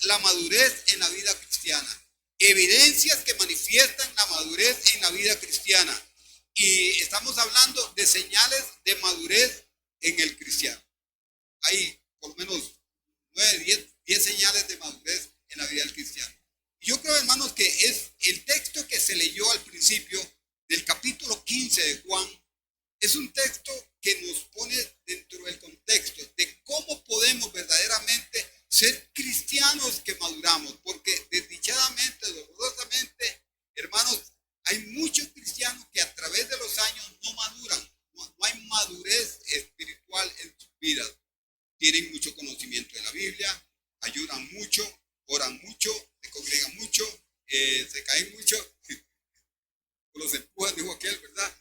la madurez en la vida cristiana. Evidencias que manifiestan la madurez en la vida cristiana. Y estamos hablando de señales de madurez en el cristiano. Hay por lo menos 9, 10 señales de madurez en la vida del cristiano. Y yo creo, hermanos, que es el texto que se leyó al principio del capítulo 15 de Juan. Es un texto que nos pone dentro del contexto de cómo podemos verdaderamente ser cristianos que maduramos. Porque desdichadamente, dolorosamente, hermanos, hay muchos cristianos que a través de los años no maduran. No hay madurez espiritual en sus vidas. Tienen mucho conocimiento de la Biblia, ayudan mucho, oran mucho, se congregan mucho, se caen mucho, o los empujan, dijo aquel, ¿verdad?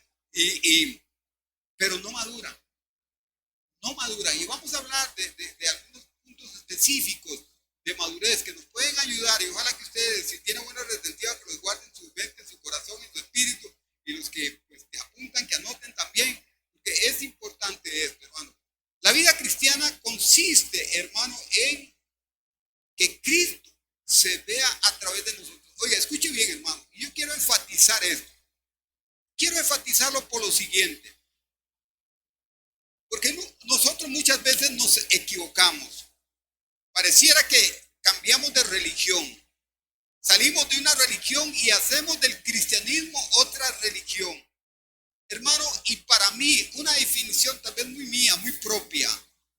Pero no maduran. No maduran. Y vamos a hablar de algunos puntos específicos de madurez que nos pueden ayudar. Y ojalá que ustedes, si tienen buena retentiva, que los guarden en su mente, en su corazón, en su espíritu. Y los que pues, te apuntan, que anoten también. Porque es importante esto, hermano. La vida cristiana consiste, hermano, en que Cristo se vea a través de nosotros. Oiga, escuche bien, hermano. Y yo quiero enfatizar esto. Quiero enfatizarlo por lo siguiente. Porque nosotros muchas veces nos equivocamos. Pareciera que cambiamos de religión. Salimos de una religión y hacemos del cristianismo otra religión. Hermano, y para mí, una definición tal vez muy mía, muy propia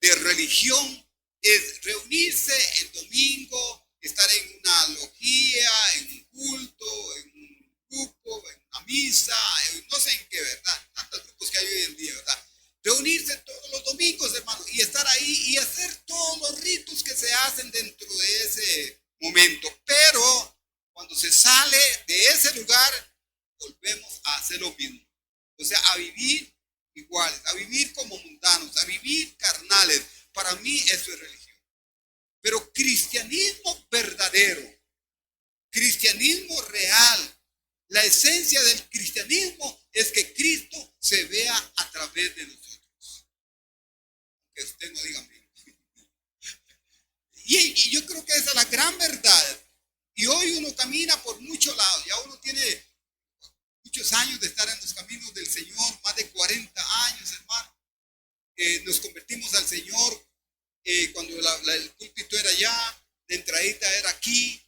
de religión es reunirse el domingo, estar en una logía, en un culto, en un grupo, en una misa, no sé en qué, ¿verdad? Tantos grupos que hay hoy en día, ¿verdad? Reunirse todos los domingos, hermano, y estar ahí y hacer todos los ritos que se hacen dentro de ese momento. Pero cuando se sale de ese lugar, volvemos a hacer lo mismo. O sea, a vivir iguales, a vivir como mundanos, a vivir carnales. Para mí eso es religión. Pero cristianismo verdadero, cristianismo real, la esencia del cristianismo es que Cristo se vea a través de nosotros. Que usted no diga amén. Y yo creo que esa es la gran verdad. Y hoy uno camina por muchos lados, ya uno tiene muchos años de estar en los caminos del Señor, más de 40 años, hermano. Nos convertimos al Señor cuando el púlpito era allá, la entradita era aquí,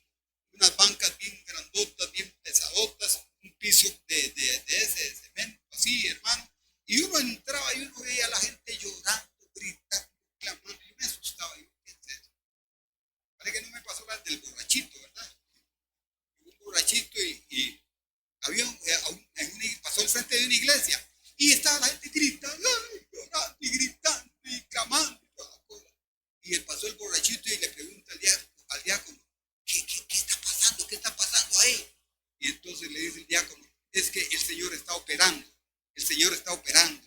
unas bancas bien grandotas, bien pesadotas, un piso de ese cemento, así, hermano. Y uno entraba y uno veía a la gente llorando, gritando, clamando. Yo me asustaba. Yo, ¿qué es eso? Parece que no me pasó la del borrachito, ¿verdad? Un borrachito y había pasó al frente de una iglesia y estaba la gente gritando, llorando y gritando y clamando y toda la cosa. Y él pasó el borrachito y le pregunta al diácono, ¿qué está pasando? ¿Qué está pasando ahí? Y entonces le dice el diácono, es que el Señor está operando, el Señor está operando.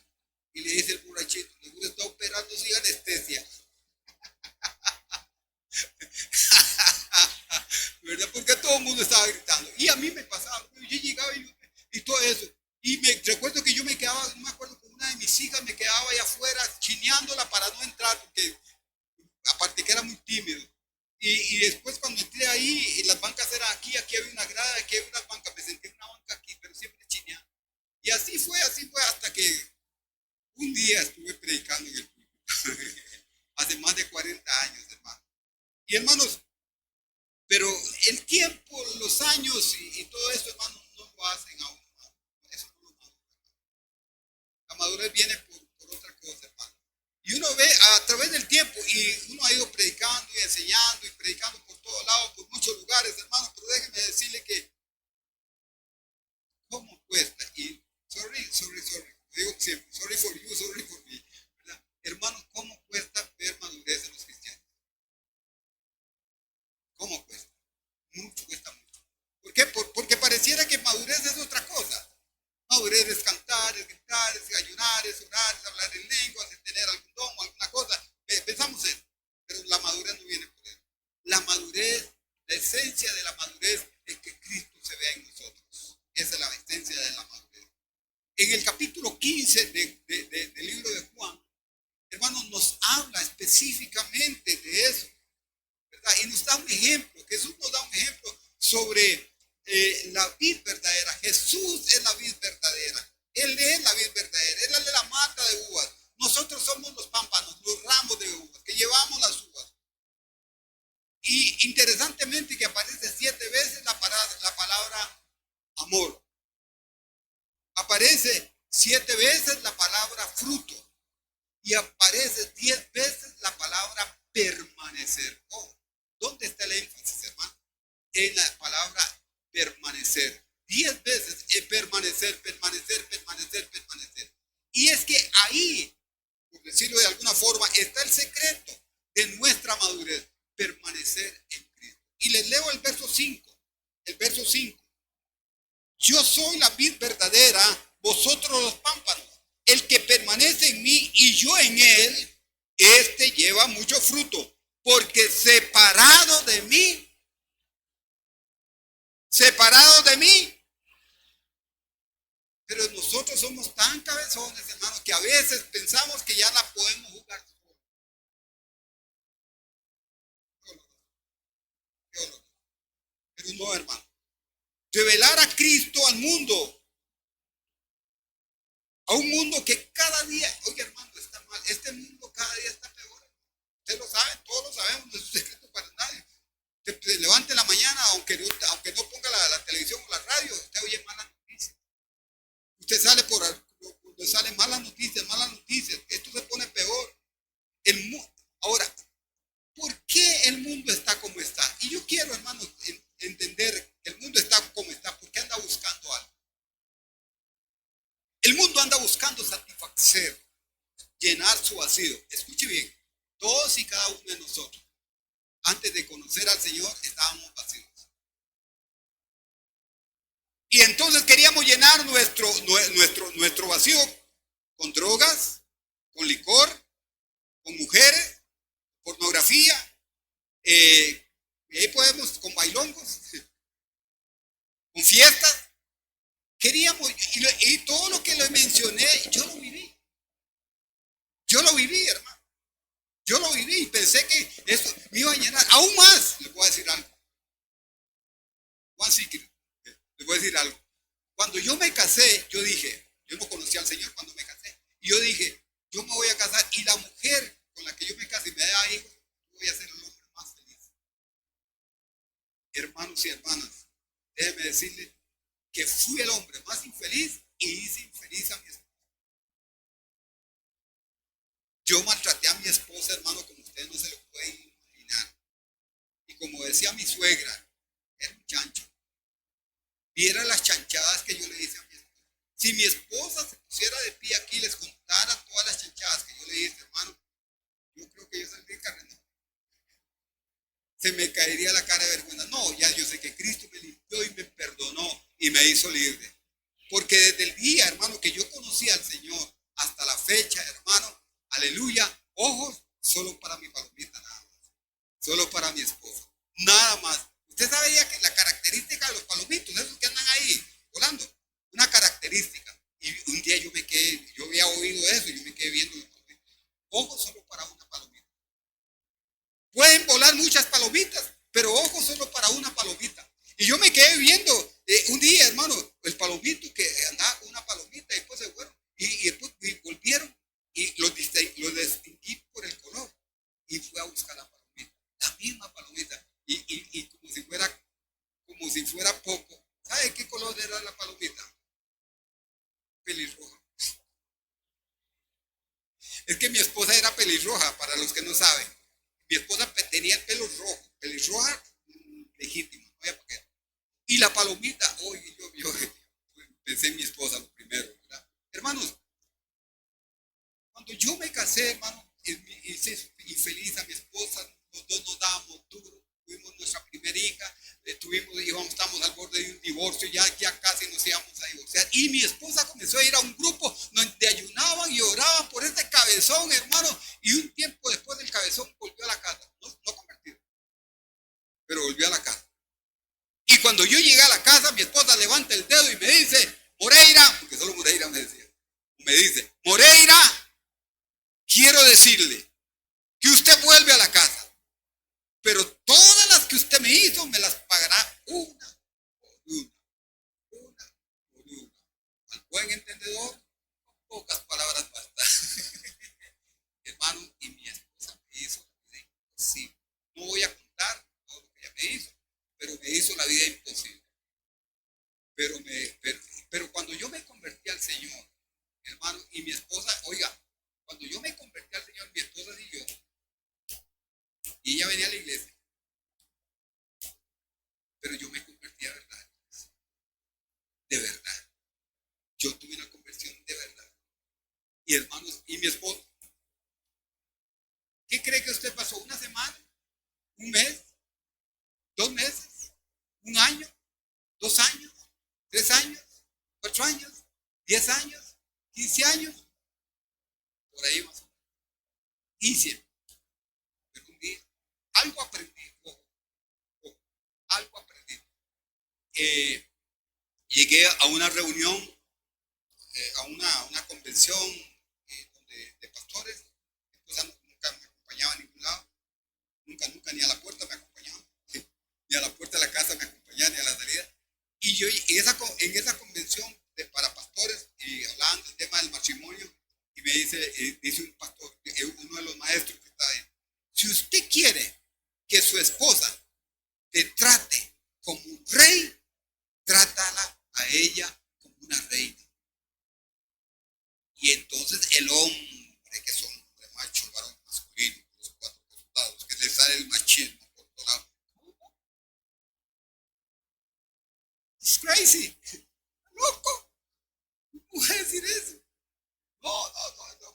Y le dice el borrachito, el Señor está operando sin anestesia. ¿Verdad? Porque todo el mundo estaba gritando. Y a mí me pasaba, yo llegaba y todo eso. Y recuerdo que yo me quedaba, no me acuerdo, con una de mis hijas me quedaba allá afuera chineándola para no entrar, porque aparte que era muy tímido. Y después cuando entré ahí, y las bancas eran aquí había una grada, aquí había unas bancas, me senté en una banca aquí, pero siempre chineando. Y así fue hasta que un día estuve predicando en el púlpito. Hace más de 40 años, hermano. Y hermanos, pero el tiempo, los años y todo eso, hermano, no lo hacen a uno. Eso no lo madura. La madurez viene por otra cosa, hermano. Y uno ve a través del tiempo, y uno ha ido predicando y enseñando y predicando por todos lados, por muchos lugares, hermano, pero déjeme decirle que, ¿cómo cuesta? Y sorry, digo siempre, sorry for you, sorry for me, ¿verdad? Hermano, ¿cómo cuesta ver madurez en los cristianos? ¿Cómo cuesta? Mucho, cuesta mucho. ¿Por qué? Porque pareciera que madurez es otra cosa. Madurez es cantar, es gritar, es ayunar, es orar, es hablar en lenguas, es tener algún don o alguna cosa. Pensamos eso, pero la madurez no viene por eso. La madurez, la esencia de la madurez es que Cristo se vea en nosotros. Esa es la esencia de la madurez. En el capítulo 15 del libro de Juan, hermanos, nos habla específicamente de eso, ¿verdad? Y nos está da un ejemplo, Jesús nos da un ejemplo sobre la vid verdadera. Jesús es la vid verdadera. Él es la vid verdadera. Él es la mata de uvas. Nosotros somos los pámpanos, los ramos de uvas, que llevamos las uvas. Y interesantemente que aparece 7 veces la palabra amor. Aparece 7 veces la palabra fruto. Y aparece 10 veces la palabra permanecer. Oh, ¿dónde está el énfasis, hermano? En la palabra permanecer. 10 veces permanecer, permanecer, permanecer, permanecer. Y es que ahí, por decirlo de alguna forma, está el secreto de nuestra madurez. Permanecer en Cristo. Y les leo el verso 5. El verso 5. Yo soy la vid verdadera, vosotros los pámpanos. El que permanece en mí y yo en él, este lleva mucho fruto. Porque separado de mí, pero nosotros somos tan cabezones, hermanos, que a veces pensamos que ya la podemos jugar. Pero no, hermano. Revelar a Cristo al mundo. A un mundo que cada día, oye hermano, está mal. Este mundo cada día está peor. Usted lo sabe, todos lo sabemos, no es un secreto para nadie. Se levante en la mañana, aunque no ponga la televisión o la radio, usted oye malas noticias. Usted sale donde salen malas noticias. Esto se pone peor. Ahora, ¿por qué el mundo está como está? Y yo quiero, hermanos, entender que el mundo está como está porque anda buscando algo. El mundo anda buscando satisfacer, llenar su vacío. Escuche bien, todos y cada uno de nosotros, antes de conocer al Señor, estábamos vacíos. Y entonces queríamos llenar nuestro vacío con drogas, con licor, con mujeres, pornografía, y ahí podemos, con bailongos, con fiestas. Queríamos, y todo lo que le mencioné, yo lo viví. Hermano. Yo lo viví y pensé que eso me iba a llenar. Aún más, les voy a decir algo. Les voy a decir algo. Cuando yo me casé, yo dije, yo no conocía al Señor cuando me casé. Y yo dije, yo me voy a casar y la mujer con la que yo me casé y me da hijos, voy a ser el hombre más feliz. Hermanos y hermanas, déjenme decirles que fui el hombre más infeliz y hice infeliz a mi esposa. Yo maltraté a mi esposa, hermano, como ustedes no se lo pueden imaginar. Y como decía mi suegra, era un chancho. Viera las chanchadas que yo le hice a mi esposa. Si mi esposa se pusiera de pie aquí y les contara todas las chanchadas que yo le hice, hermano, yo creo que yo saldría carrera. Se me caería la cara de vergüenza. No, ya yo sé que Cristo me limpió y me perdonó y me hizo libre. Porque desde el día, hermano, que yo conocí al Señor hasta la fecha, hermano, aleluya, ojos solo para mi palomita, nada más. Solo para mi esposa, nada más. Usted sabía que la característica de los palomitos, esos que andan ahí volando, una característica. Y un día yo había oído eso y yo me quedé viendo los palomitos. Ojos solo para una palomita. Pueden volar muchas palomitas, pero ojos solo para una palomita. Y yo me quedé viendo un día, hermano, el palomito que andaba con una palomita y después se fueron. Y después volvieron y los distinguí por el color. Y fui a buscar la palomita, la misma palomita. Y como si fuera poco. ¿Sabe qué color era la palomita? Pelirroja. Es que mi esposa era pelirroja, para los que no saben. Mi esposa tenía el pelo rojo, pelirroja legítima, no había para qué. Y la palomita, oye, yo pensé en mi esposa lo primero, ¿verdad? Hermanos, cuando yo me casé, hermano, hice infeliz a mi esposa, los dos nos dábamos duro, tuvimos nuestra primera hija, estamos al borde de un divorcio, ya casi nos íbamos a divorciar. Y mi esposa comenzó a ir a un grupo donde ayunaban y oraban por este cabezón, hermano, y un tiempo después del cabezón volvió a la casa, no convertido, pero volvió a la casa. Y cuando yo llegué a la casa, mi esposa levanta el dedo y me dice, Moreira, porque solo Moreira me dice, Moreira, quiero decirle que usted vuelve a la casa, pero todas las vida imposible. Pero cuando yo me convertí al Señor, hermano, y mi esposa, oiga, cuando yo me convertí al Señor, mi esposa y yo, y ella venía a la iglesia, pero yo me convertí a verdad, de verdad. Yo tuve una conversión de verdad. Y hermanos, y mi esposa, ¿qué cree que usted pasó? ¿Una semana? ¿Un mes? ¿2 meses? ¿1 año? 2 años? 3 años? 8 años? 10 años? 15 años? Por ahí más o menos. 15. Pero un día, algo aprendí. Algo aprendí. Llegué a una reunión, a una convención de pastores. Mi esposa nunca me acompañaba a ningún lado. Nunca, ni a la puerta me acompañaba. Ni a la puerta de la casa me acompañaba, ni a la salida. Y yo en esa convención para pastores, y hablaban del tema del matrimonio, y me dice un pastor, uno de los maestros que está ahí, si usted quiere que su esposa te trate como un rey, trátala a ella como una reina. Y entonces el hombre, que son de macho, varón masculino, los 4 costados, que le sale el machismo por todos lados. It's crazy. Loco. No puede decir eso. No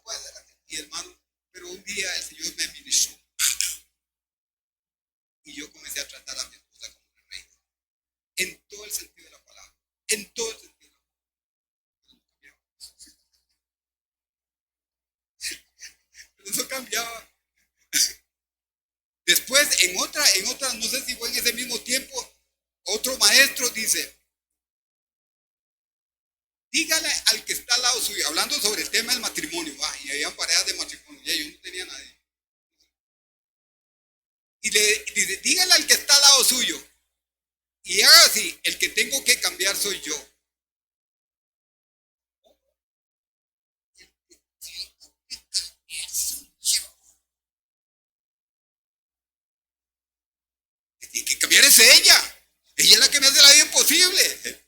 puede ser así. Y hermano, pero un día el Señor me ministró. Y yo comencé a tratar a mi esposa como una reina. En todo el sentido de la palabra. En todo el sentido de la palabra. Pero eso cambiaba. Después, en otra, no sé si fue en ese mismo tiempo, otro maestro dice, dígale al que está al lado suyo, hablando sobre el tema del matrimonio, y había parejas de matrimonio, y yo no tenía nadie. Y le dice, dígale al que está al lado suyo, y haga así, el que tengo que cambiar soy yo. El que tiene que cambiar es ella. Ella es la que me hace la vida imposible.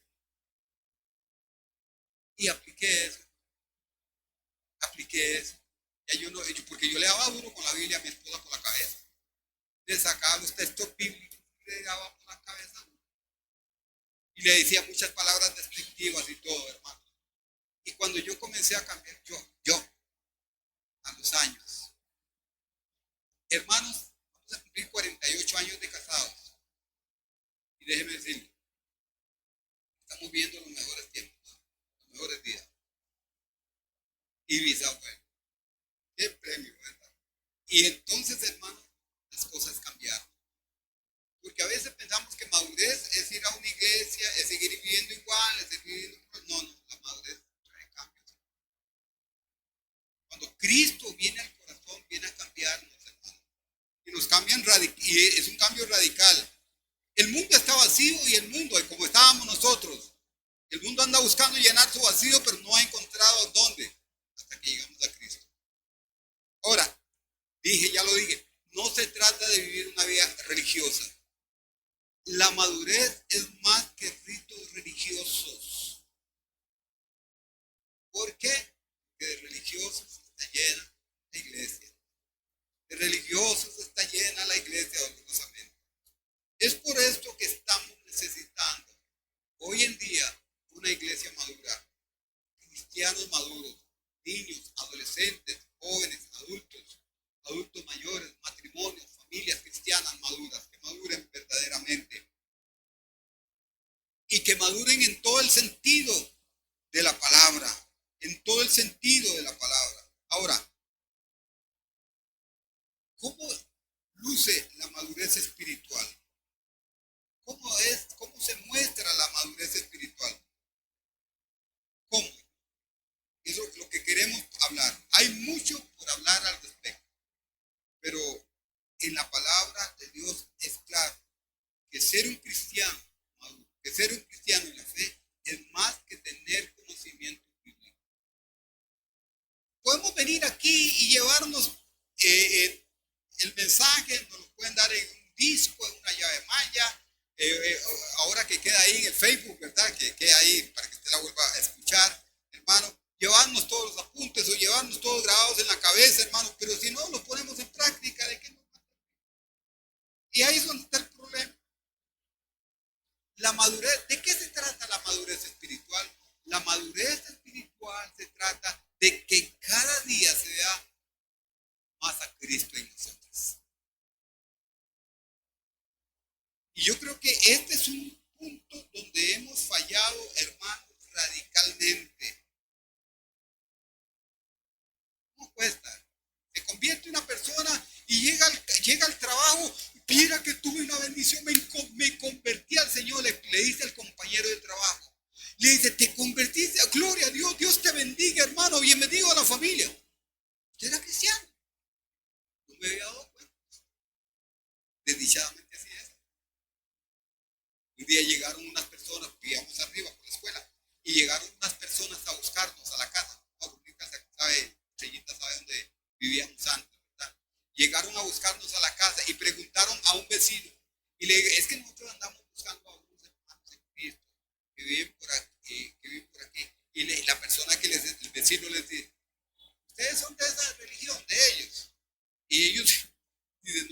Y apliqué eso. Ya porque yo le daba duro con la Biblia a mi esposa por la cabeza. Le sacaba los textos bíblicos y le daba por la cabeza. Y le decía muchas palabras despectivas y todo, hermano. Y cuando yo comencé a cambiar, yo, a los años, hermanos, vamos a cumplir 48 años de casados. Y déjeme decirle, estamos viendo los mejores tiempos, los mejores días. Y bisabuelo. Qué premio, ¿verdad? Y entonces, hermano, las cosas cambiaron. Porque a veces pensamos que madurez es ir a una iglesia, es seguir viviendo igual, es seguir viviendo... No, la madurez trae cambios. Cuando Cristo viene al corazón, viene a cambiarnos, hermano. Y nos cambian y es un cambio radical. El mundo está vacío y el mundo, como estábamos nosotros, el mundo anda buscando llenar su vacío, pero no ha encontrado dónde, hasta que llegamos a Cristo. Ahora, ya lo dije, no se trata de vivir una vida religiosa. La madurez es más que ritos religiosos. ¿Por qué? Porque de religiosos está llena la iglesia. De religiosos está llena la iglesia, dolorosamente. Es por esto que estamos necesitando hoy en día una iglesia madura, cristianos maduros, niños, adolescentes, jóvenes, adultos mayores, matrimonios, familias cristianas maduras, que maduren verdaderamente y que maduren en todo el sentido de la palabra, en todo el sentido de la palabra. Ahora, ¿cómo luce la madurez espiritual? ¿Cómo se muestra la madurez espiritual? ¿Cómo? Eso es lo que queremos hablar. Hay mucho por hablar al respecto, pero en la palabra de Dios es claro que ser un cristiano maduro, que ser un cristiano en la fe es más que tener conocimiento bíblico. Podemos venir aquí y llevarnos el mensaje, nos lo pueden dar en un disco, en una llave maya, ahora que queda ahí en el Facebook, ¿verdad? Que queda ahí para que usted la vuelva a escuchar, hermano. Llevarnos todos los apuntes o llevarnos todos grabados en la cabeza, hermano. Pero si no los ponemos en práctica, ¿de qué nos va a servir? Y ahí es donde está el problema. La madurez, ¿de qué se trata la madurez espiritual? La madurez espiritual se trata de que cada día se vea más a Cristo en nosotros. Y yo creo que este es un punto donde hemos fallado, hermanos, radicalmente. ¿Cómo cuesta? Se convierte en una persona y llega al trabajo. Mira que tuve una bendición, me convertí al Señor, le dice al compañero de trabajo. Le dice, te convertiste, gloria a Dios, Dios te bendiga, hermano, bienvenido a la familia. Usted era cristiano. No me había dado cuenta. Desdichadamente así es. Un día llegaron unas personas, vivíamos arriba por la escuela, y llegaron unas personas a buscarnos a la casa. No, mi casa, Estrellita sabe dónde vivíamos antes, ¿verdad? Llegaron a buscarnos a la casa y preguntaron a un vecino. Y le dije, es que nosotros andamos buscando a unos hermanos en Cristo que viven por aquí. Y la persona el vecino les dice, ustedes son de esa religión, de ellos. Y ellos dicen,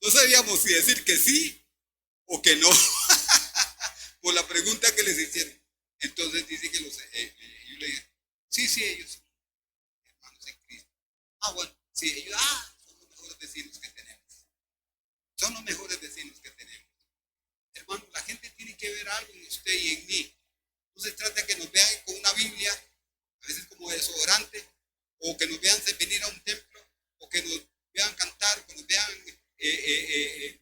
no sabíamos si decir que sí o que no, por la pregunta que les hicieron. Entonces dice que ellos le dicen, sí, ellos son hermanos en Cristo. Bueno, sí, ellos, son los mejores vecinos que tenemos. Son los mejores vecinos que tenemos. Hermano, la gente tiene que ver algo en usted y en mí. No se trata de que nos vean con una Biblia, a veces como desodorante, o que nos vean venir a un templo, o que nos vean cantar, o que nos vean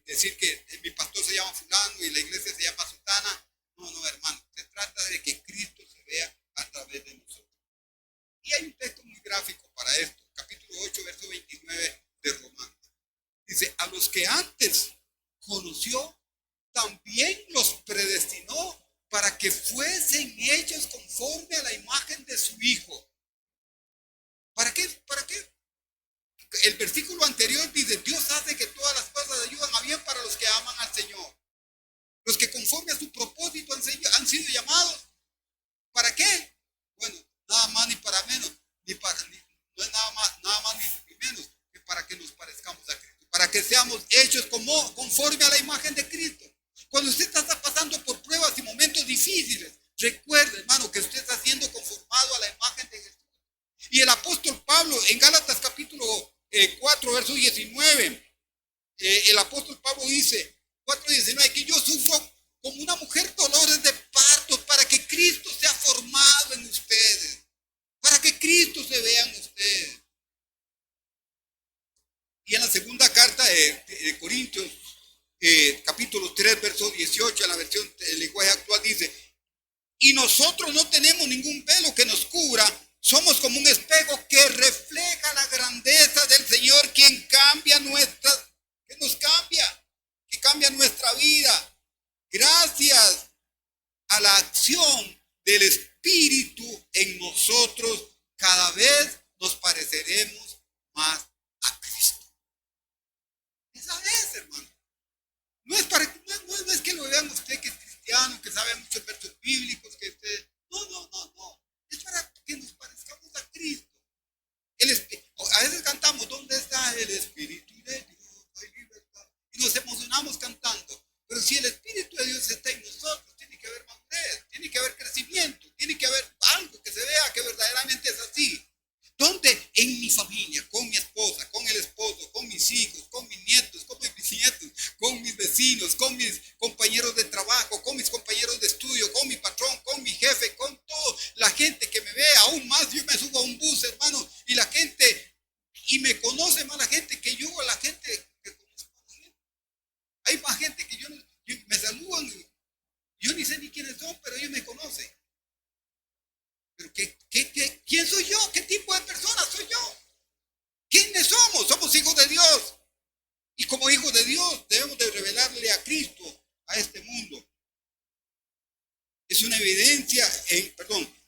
decir que mi pastor se llama fulano y la iglesia se llama sultana. No, hermano, se trata de que Cristo se vea a través de nosotros. Y hay un texto muy gráfico para esto, capítulo 8, verso 29 de Romanos. Dice, a los que antes conoció, también los predestinó para que fuesen hechos conforme a la imagen de su Hijo. ¿Para qué? El versículo anterior dice, Dios hace que todas las cosas ayuden a bien para los que aman al Señor. Los que conforme a su propósito han sido llamados. ¿Para qué? Bueno, nada más ni para menos, no es nada más ni menos que para que nos parezcamos a Cristo. Para que seamos hechos conforme a la imagen de Cristo. Cuando usted está pasando por pruebas y momentos difíciles, recuerde, hermano, que usted está siendo conformado a la imagen de Jesús. Y el apóstol Pablo, en Gálatas capítulo 4, verso 19, el apóstol Pablo dice, 4:19, que yo sufro como una mujer dolores de parto para que Cristo sea formado en ustedes, para que Cristo se vea en ustedes. Y en la segunda carta de Corintios, capítulo 3, verso 18, en la versión del lenguaje actual dice, y nosotros no tenemos ningún velo que nos cubra, somos como un espejo que refleja la grandeza del Señor, quien cambia que cambia nuestra vida. Gracias a la acción del Espíritu en nosotros, cada vez nos pareceremos más a Cristo. Esa es, hermano. No es que lo vean usted que es cristiano, que sabe muchos versos bíblicos, que usted... No. Es para que nos parezcamos a Cristo. A veces cantamos, ¿dónde está el Espíritu de Dios? Hay libertad. Y nos emocionamos cantando. Pero si el Espíritu de Dios está en nosotros, tiene que haber madurez, tiene que haber crecimiento, tiene que haber algo que se vea que verdaderamente es así. ¿Dónde? En mi familia, con mi esposa, con el esposo, con mis hijos, con mis nietos, con mis bisnietos, con mis vecinos, con mis compañeros de trabajo, con mis compañeros de estudio, con mi patrón, con mi jefe, con toda la gente que me ve. Aún más, yo me subo a un bus, hermano, y la gente, y me conoce más la gente que yo, la gente que conozco a la gente. Hay más gente que yo me saludan, yo ni sé ni quiénes son, pero ellos me conocen. Pero ¿quién soy yo? ¿Qué tipo de persona soy yo? ¿Quiénes somos? Somos hijos de Dios. Y como hijos de Dios debemos de revelarle a Cristo a este mundo. Es una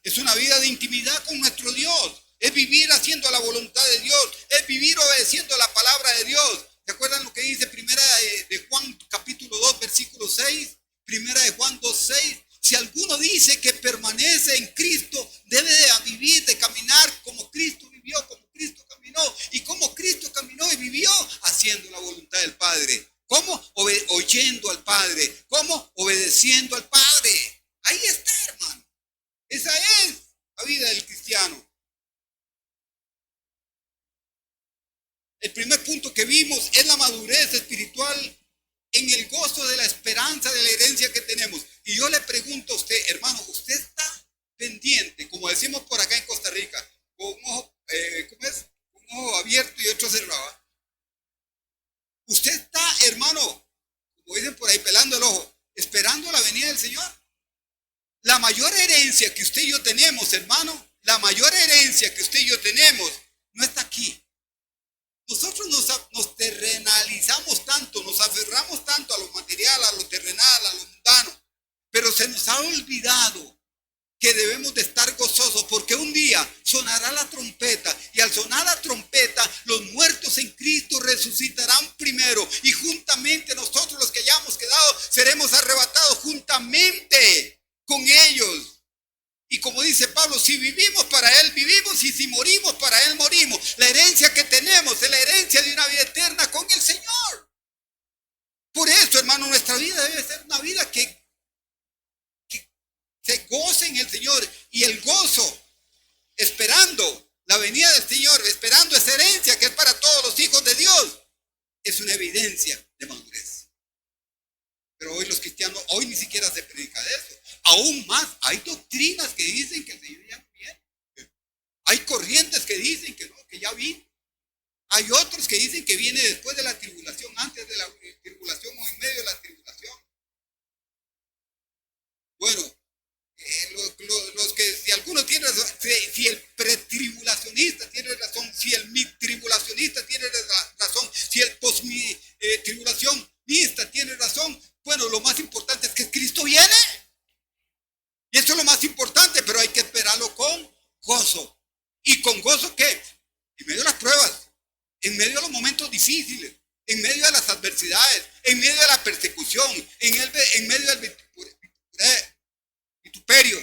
es una vida de intimidad con nuestro Dios. Es vivir haciendo la voluntad de Dios. Es vivir obedeciendo la palabra de Dios. ¿Se acuerdan lo que dice primera de Juan capítulo 2 versículo Primera de Juan 2:6. Si alguno dice que permanece en Cristo, debe de vivir, de caminar como Cristo vivió, como Cristo caminó. Y como Cristo caminó y vivió, haciendo la voluntad del Padre. ¿Cómo? Oyendo al Padre. ¿Cómo? Obedeciendo al Padre. Ahí está, hermano. Esa es la vida del cristiano. El primer punto que vimos es la madurez espiritual en el gozo de la esperanza de la herencia que tenemos. Y yo le pregunto a usted, hermano, ¿usted está pendiente, como decimos por acá en Costa Rica, con un ojo, ¿cómo es? Un ojo abierto y otro cerrado? ¿Usted está, hermano, como dicen por ahí, pelando el ojo, esperando la venida del Señor? La mayor herencia que usted y yo tenemos, hermano, la mayor herencia que usted y yo tenemos, no está aquí. Nosotros nos terrenalizamos tanto, nos aferramos tanto a lo material, a lo terrenal, a lo mundano, pero se nos ha olvidado que debemos de estar gozosos porque un día sonará la trompeta y al sonar la trompeta los muertos en Cristo resucitarán primero y juntamente nosotros los que hayamos quedado seremos arrebatados juntamente con ellos. Y como dice Pablo, si vivimos para Él, vivimos, y si morimos para Él, morimos. La herencia que tenemos es la herencia de una vida eterna con el Señor. Por eso, hermano, nuestra vida debe ser una vida que se goce en el Señor. Y el gozo, esperando la venida del Señor, esperando esa herencia que es para todos los hijos de Dios, es una evidencia de madurez. Pero hoy los cristianos, hoy ni siquiera se predica de eso. Aún más, hay doctrinas que dicen que el Señor ya no viene. Hay corrientes que dicen que no, que ya vino. Hay otros que dicen que viene después de la tribulación, antes de la tribulación o en medio de la tribulación. Bueno, los que, si alguno tiene razón, si el pretribulacionista tiene razón, si el mitribulacionista tiene razón, si el posttribulacionista tiene razón, bueno, lo más importante es que Cristo viene. Y eso es lo más importante, pero hay que esperarlo con gozo. ¿Y con gozo qué? En medio de las pruebas, en medio de los momentos difíciles, en medio de las adversidades, en medio de la persecución, en medio del vituperio,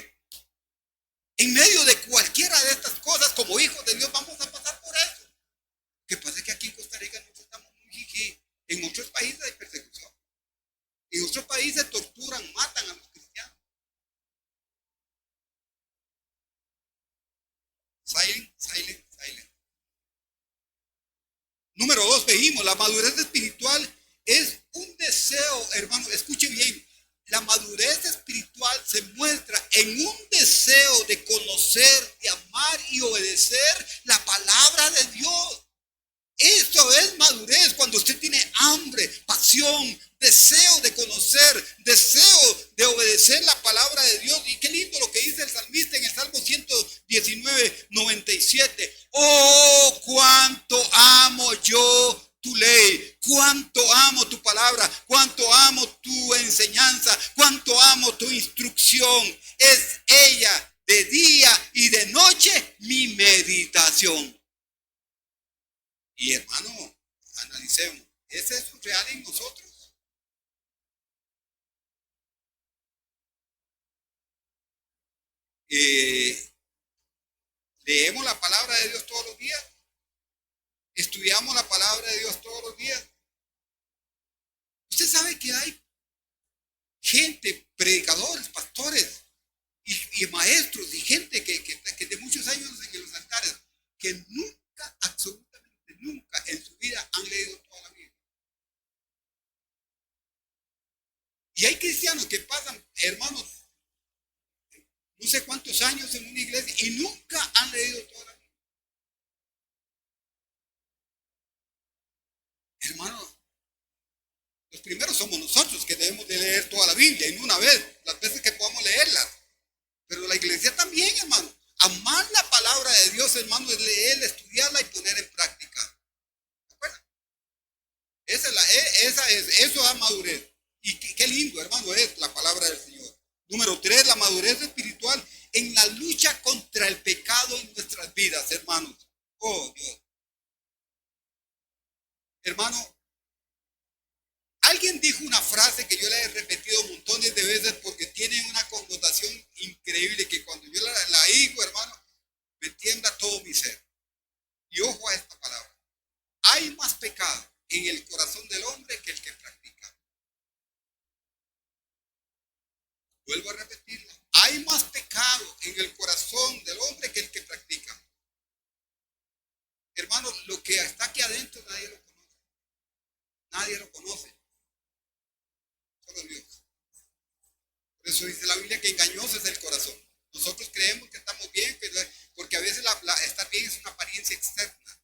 en medio de cualquiera de estas cosas, como hijos de Dios vamos a pasar por eso. Lo que pasa es que aquí en Costa Rica no estamos muy jiji. En otros países hay persecución. En otros países torturan, matan a los cristianos. Silent. Número 2, veímos, la madurez espiritual es un deseo, hermano, escuche bien, la madurez espiritual se muestra en un deseo de conocer, de amar y obedecer la palabra de Dios. Eso es madurez, cuando usted tiene hambre, pasión, deseo de conocer, deseo de obedecer la palabra de Dios. Y qué lindo lo que dice el salmista en el Salmo 119, 97. Oh, cuánto amo yo tu ley, cuánto amo tu palabra, cuánto amo tu enseñanza, cuánto amo tu instrucción. Es ella de día y de noche mi meditación. Y hermano, analicemos, ¿es eso real en nosotros? ¿Leemos la palabra de Dios todos los días? ¿Estudiamos la palabra de Dios todos los días? Usted sabe que hay gente, predicadores, pastores y maestros y gente que de muchos años en los altares, que nunca, absolutamente nunca en su vida han leído toda la Biblia. Y hay cristianos que pasan, hermanos, no sé cuántos años en una iglesia y nunca han leído toda la Biblia. Hermanos, los primeros somos nosotros que debemos de leer toda la Biblia y no una vez, las veces que podamos leerla. Pero la iglesia también, hermano. Amar la palabra de Dios, hermano, es leerla, estudiarla y poner en práctica. ¿De acuerdo? Eso da madurez. Y qué lindo, hermano, es la palabra del Señor. Número 3, la madurez espiritual en la lucha contra el pecado en nuestras vidas, hermanos. Oh, Dios. Hermano, alguien dijo una frase que yo le he repetido montones de Vuelvo a repetirla. Hay más pecado en el corazón del hombre que el que practica. Hermano, lo que está aquí adentro nadie lo conoce. Nadie lo conoce. Solo Dios. Por eso dice la Biblia que engañoso es el corazón. Nosotros creemos que estamos bien, porque a veces estar bien es una apariencia externa.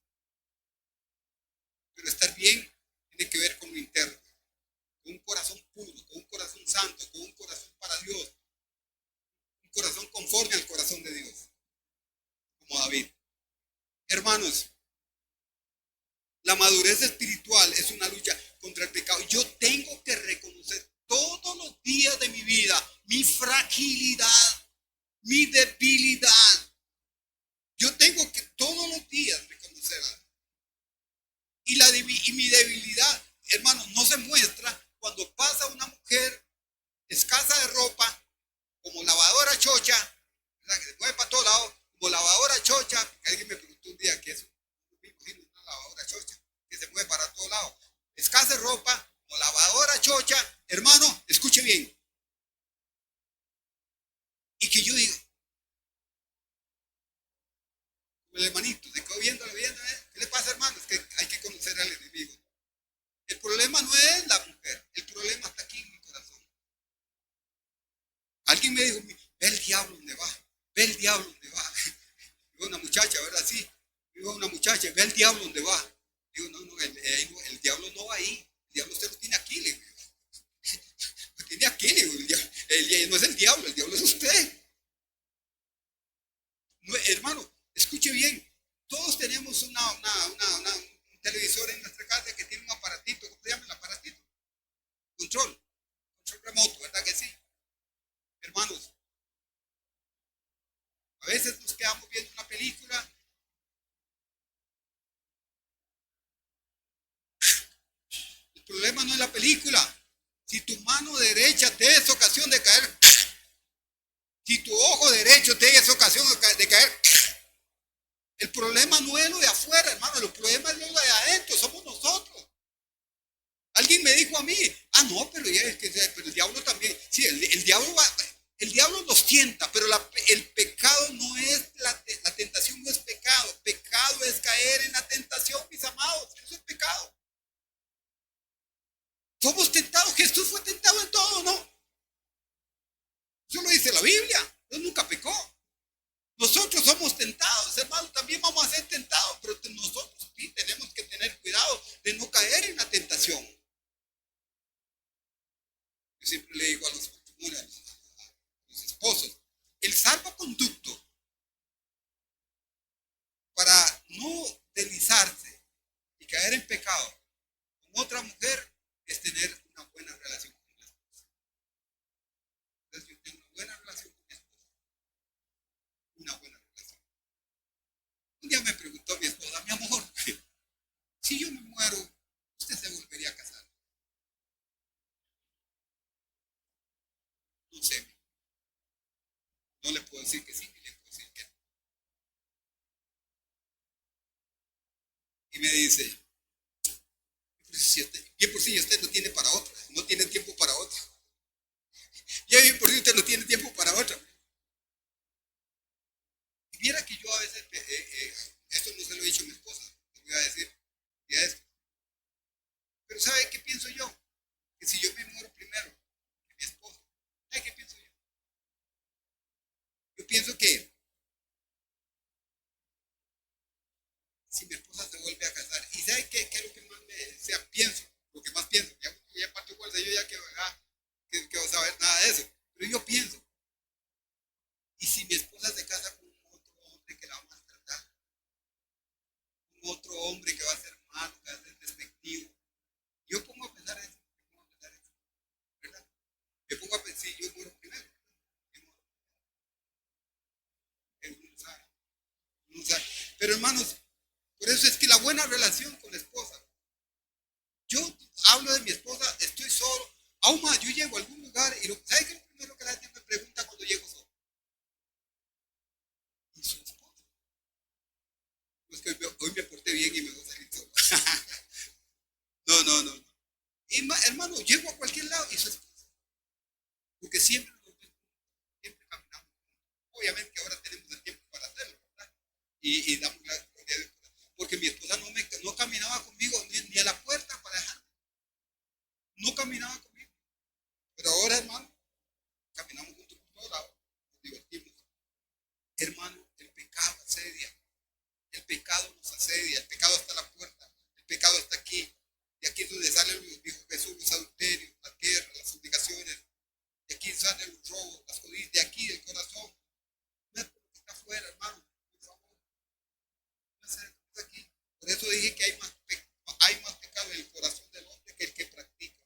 Pero estar bien tiene que ver con lo interno. Con un corazón puro, con un corazón santo, con un corazón para Dios. Un corazón conforme al corazón de Dios. Como David. Hermanos, la madurez espiritual es una lucha contra el pecado. Yo tengo que reconocer todos los días de mi vida mi fragilidad, mi debilidad. Yo tengo que todos los días reconocerla. Y mi debilidad, hermanos, no se muestra cuando pasa una mujer escasa de ropa, como lavadora chocha, ¿verdad? Que se mueve para todos lados, como lavadora chocha. Alguien me preguntó un día qué es una lavadora chocha, que se mueve para todos lados. Escasa de ropa, como lavadora chocha, hermano, escuche bien. Y que yo digo, el hermanito se quedó viendo, ¿qué le pasa, hermano? Es que hay que conocer al enemigo. El problema no es la mujer, el problema está aquí en mi corazón. Alguien me dijo, ve el diablo donde va, ve el diablo donde va. Digo, una muchacha, ¿verdad? Sí. Digo, una muchacha, ve el diablo donde va. Digo, no, el diablo no va ahí. El diablo usted lo tiene aquí, le digo. Lo tiene aquí, le digo. No es el diablo es usted. No, hermano, escuche bien. Todos tenemos un televisor en nuestra casa que tiene un aparatito. ¿Cómo se llama el aparatito? Control remoto, ¿verdad que sí? Hermanos, a veces nos quedamos viendo una película. El problema no es la película. Si tu mano derecha te es ocasión de caer, si tu ojo derecho te es ocasión de caer, el problema no es lo de afuera, hermano, el problema es lo de adentro, somos nosotros. Alguien me dijo a mí, no, pero el diablo también, sí, el diablo nos tienta, pero el pecado no es, la tentación no es pecado, pecado es caer en la tentación, mis amados, eso es pecado. Somos tentados, Jesús fue tentado en todo, ¿no? Eso lo dice la Biblia, Él nunca pecó. Nosotros somos tentados, hermano, también vamos a ser tentados, pero nosotros sí tenemos que tener cuidado de no caer en la tentación. Yo siempre le digo a los matrimonios, a los esposos, el salvoconducto para no deslizarse y caer en pecado con otra mujer es tener una buena relación con la esposa. Entonces yo tengo una buena relación con mi esposa. Una buena relación. Un día me preguntó mi esposa, mi amor, si yo me muero, ¿usted se volvería a casar? No sé. No le puedo decir que sí, ni le puedo decir que no. Y me dice, bien por sí usted no tiene para otra, no tiene tiempo para otra. Ya bien por sí usted no tiene tiempo para otra. Y mira que yo a veces, esto no se lo he dicho a mi esposa, le voy a decir, ya esto. Pero ¿sabe qué pienso yo? Que si yo me muero primero que mi esposa, ¿sabe qué pienso yo? Yo pienso que si mi esposa se vuelve a casar, ¿y sabe qué es lo que más pienso? Lo que más pienso, ya partió cuál de yo ya que voy a saber nada de eso. Pero yo pienso, ¿y si mi esposa se casa con otro hombre que la va a maltratar? Un otro hombre que va a ser malo, que va a ser despectivo. Yo pongo a pensar eso, ¿verdad? Me pongo a pensar, yo muero primero. Uno sabe. Pero hermanos, por eso es que la buena relación con la esposa. Yo hablo de mi esposa, estoy solo. Aún más, yo llego a algún lugar y ¿sabe qué es lo primero que la gente me pregunta cuando llego solo? ¿Y su esposa? Pues que hoy me porté bien y me voy a salir solo. No. Y hermano, llego a cualquier lado y su esposa. Porque siempre nos Pero ahora, hermano, caminamos juntos por todos lados, nos divertimos. Hermano, el pecado asedia. El pecado nos asedia, el pecado está a la puerta, el pecado está aquí. Y aquí es donde sale el dijo Jesús, los adulterios, las guerras, las fornicaciones. De aquí salen los robos, las codicias, de aquí del corazón. No es porque está afuera, hermano, por favor. No es aquí. Por eso dije que hay más pecado en el corazón del hombre que el que practica.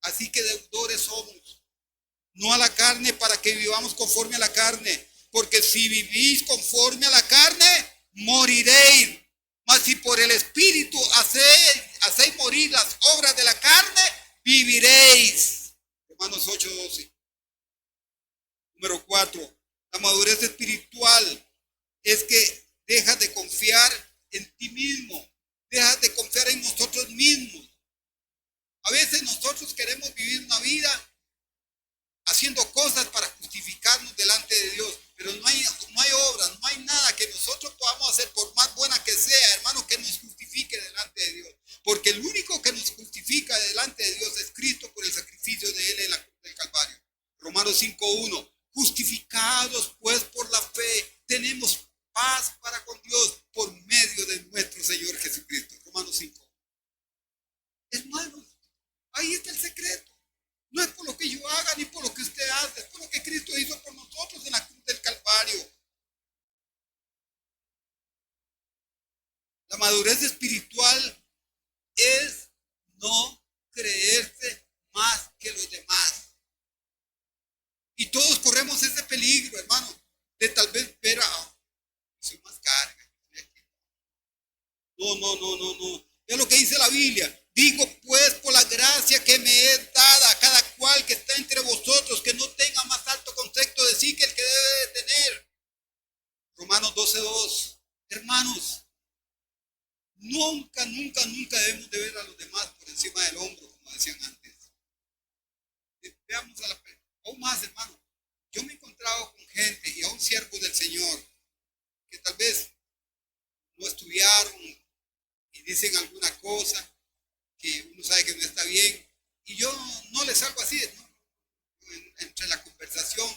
Así que deudores somos, no a la carne para que vivamos conforme a la carne. Porque si vivís conforme a la carne, moriréis. Mas si por el Espíritu hacéis morir las obras de la carne, viviréis. Romanos 8:12. Número 4. La madurez espiritual es que dejas de confiar en ti mismo. Dejas de confiar en nosotros mismos. A veces nosotros queremos vivir una vida haciendo cosas para justificarnos delante de Dios, pero no hay obras, no hay nada que nosotros podamos hacer, por más buena que sea, hermano, que nos justifique delante de Dios, porque el único que nos justifica delante de Dios es Cristo por el sacrificio de Él en la cruz del Calvario. Romanos 5:1. Justificados pues por la fe, tenemos paz para con Dios por medio de nuestro Señor Jesucristo. Romanos 5. Hermanos, ahí está el secreto. No es por lo que yo haga ni por lo que usted hace, es por lo que Cristo hizo por nosotros en la cruz del Calvario. La madurez espiritual es no creerse más que los demás. Y todos corremos ese peligro, hermano, de tal vez ver soy más carga. No. Es lo que dice la Biblia. Digo pues por la gracia que me es dada a cada cual que está entre vosotros, que no tenga más alto concepto de sí que el que debe de tener. Romanos 12:2. Hermanos, nunca debemos de ver a los demás por encima del hombro, como decían antes. Veamos aún más, hermano. Yo me he encontrado con gente y aún siervos del Señor que tal vez no estudiaron y dicen alguna cosa que uno sabe que no está bien, y yo no les salgo así, ¿no? Entre la conversación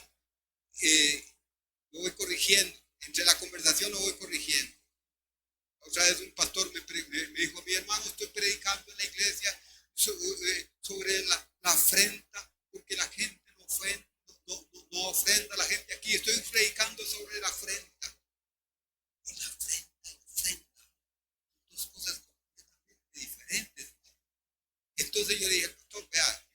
lo voy corrigiendo, Otra vez un pastor me dijo, mi hermano, estoy predicando en la iglesia sobre la afrenta, porque la gente no ofrenda a la gente aquí, estoy predicando sobre la afrenta. Y la afrenta, dos cosas completamente diferentes. Entonces yo dije, pastor, vea,